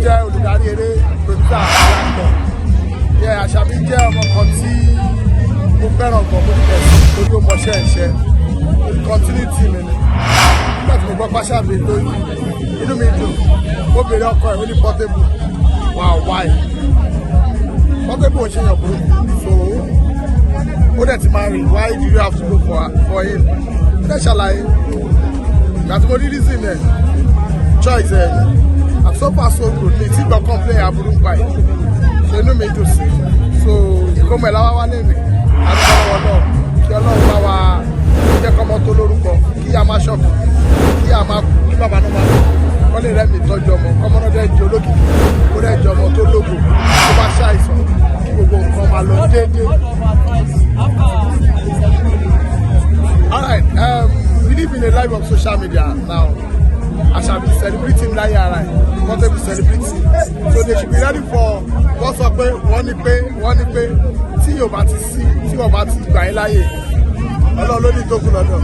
jẹ́ olùdarí eré producer actor. Àṣàbí jẹ́ ọmọ kan tí mo fẹ́ràn gan mo nífẹ̀ẹ́ sí torí ó mọṣẹ́ ẹ̀ṣẹ́ continuity mi ni. Nígbà tí mo gbọ́ pàṣàbí lóyún inú mi dùn ó béèrè ọkọ ẹ̀ ó ní Portable why Portable ò ṣe yàn burúkú so ó dẹ̀ ti máa rìn why do you have to go for him ó dẹ̀ ṣàlàyé ìgbà tí mo rí reason ẹ̀ choice ẹ̀ and so far so good ní tí gbọ́ complain aburú pa ẹ̀ ṣe inú mi dùn sí so ìkómọ ẹ̀ láwá wá lẹ́nu àdúgbò náà kí Ọlọ́run bá wa jẹ́ kọ́mọ tó lórúkọ kí a máa ṣọ̀kù kí a máa kú kí bàbá náà máa kú wọ́n lè rẹ́mi tọ́jú ọmọ kọ́mọ náà dẹ́ jẹ́ olókìkí ó dẹ́ jẹ́ ọmọ tó lógo tó bá ṣàìsàn kí gbogbo nǹkan máa lọ déédéé. All right, we live in a life of social media now. I shall be celebrating láyé ara ẹ̀ Portable celebrity so they should be ready for wọ́n sọ pé wọ́n ní pé tí yóò bá ti sí tí wọ́n bá ti gbà yín láyè Ọlọ́run ló ní tó kù lọ́dọ̀.